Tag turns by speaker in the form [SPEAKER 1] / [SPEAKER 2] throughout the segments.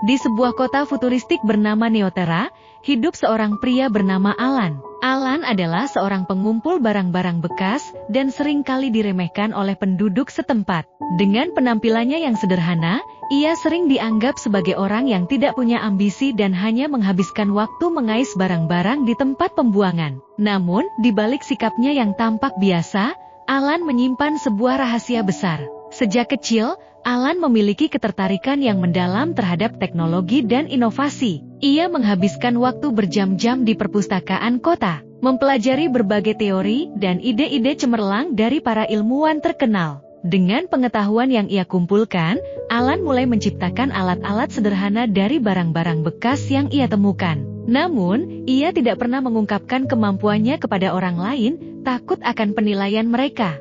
[SPEAKER 1] Di sebuah kota futuristik bernama Neoterra, hidup seorang pria bernama Alan. Alan adalah seorang pengumpul barang-barang bekas dan seringkali diremehkan oleh penduduk setempat. Dengan penampilannya yang sederhana, ia sering dianggap sebagai orang yang tidak punya ambisi dan hanya menghabiskan waktu mengais barang-barang di tempat pembuangan. Namun, di balik sikapnya yang tampak biasa, Alan menyimpan sebuah rahasia besar. Sejak kecil, Alan memiliki ketertarikan yang mendalam terhadap teknologi dan inovasi. Ia menghabiskan waktu berjam-jam di perpustakaan kota, mempelajari berbagai teori dan ide-ide cemerlang dari para ilmuwan terkenal. Dengan pengetahuan yang ia kumpulkan, Alan mulai menciptakan alat-alat sederhana dari barang-barang bekas yang ia temukan. Namun, ia tidak pernah mengungkapkan kemampuannya kepada orang lain, takut akan penilaian mereka.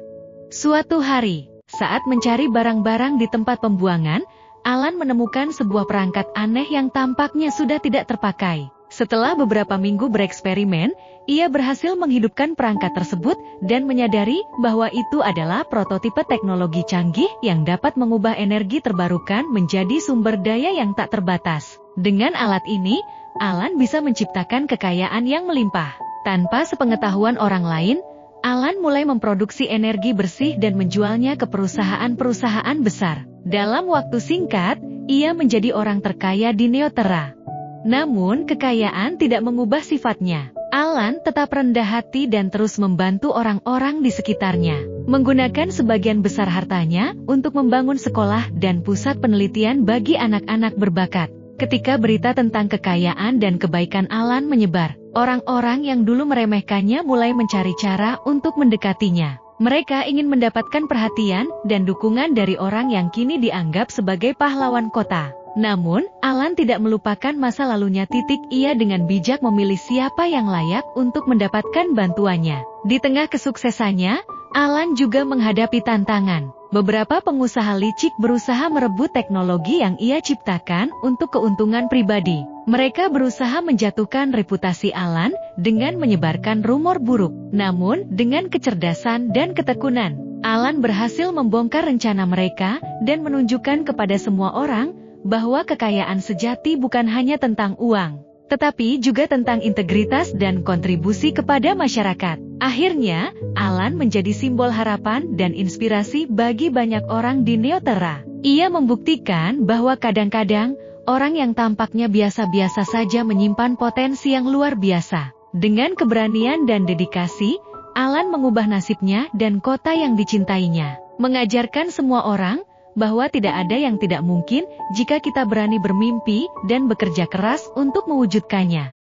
[SPEAKER 1] Suatu hari, saat mencari barang-barang di tempat pembuangan, Alan menemukan sebuah perangkat aneh yang tampaknya sudah tidak terpakai. Setelah beberapa minggu bereksperimen, ia berhasil menghidupkan perangkat tersebut dan menyadari bahwa itu adalah prototipe teknologi canggih yang dapat mengubah energi terbarukan menjadi sumber daya yang tak terbatas. Dengan alat ini, Alan bisa menciptakan kekayaan yang melimpah. Tanpa sepengetahuan orang lain, Alan mulai memproduksi energi bersih dan menjualnya ke perusahaan-perusahaan besar. Dalam waktu singkat, ia menjadi orang terkaya di Neoterra. Namun, kekayaan tidak mengubah sifatnya. Alan tetap rendah hati dan terus membantu orang-orang di sekitarnya, menggunakan sebagian besar hartanya untuk membangun sekolah dan pusat penelitian bagi anak-anak berbakat. Ketika berita tentang kekayaan dan kebaikan Alan menyebar, orang-orang yang dulu meremehkannya mulai mencari cara untuk mendekatinya. Mereka ingin mendapatkan perhatian dan dukungan dari orang yang kini dianggap sebagai pahlawan kota. Namun, Alan tidak melupakan masa lalunya. Ia dengan bijak memilih siapa yang layak untuk mendapatkan bantuannya. Di tengah kesuksesannya, Alan juga menghadapi tantangan. Beberapa pengusaha licik berusaha merebut teknologi yang ia ciptakan untuk keuntungan pribadi. Mereka berusaha menjatuhkan reputasi Alan dengan menyebarkan rumor buruk. Namun, dengan kecerdasan dan ketekunan, Alan berhasil membongkar rencana mereka dan menunjukkan kepada semua orang bahwa kekayaan sejati bukan hanya tentang uang, tetapi juga tentang integritas dan kontribusi kepada masyarakat. Akhirnya, Alan menjadi simbol harapan dan inspirasi bagi banyak orang di Neoterra. Ia membuktikan bahwa kadang-kadang, orang yang tampaknya biasa-biasa saja menyimpan potensi yang luar biasa. Dengan keberanian dan dedikasi, Alan mengubah nasibnya dan kota yang dicintainya, mengajarkan semua orang bahwa tidak ada yang tidak mungkin jika kita berani bermimpi dan bekerja keras untuk mewujudkannya.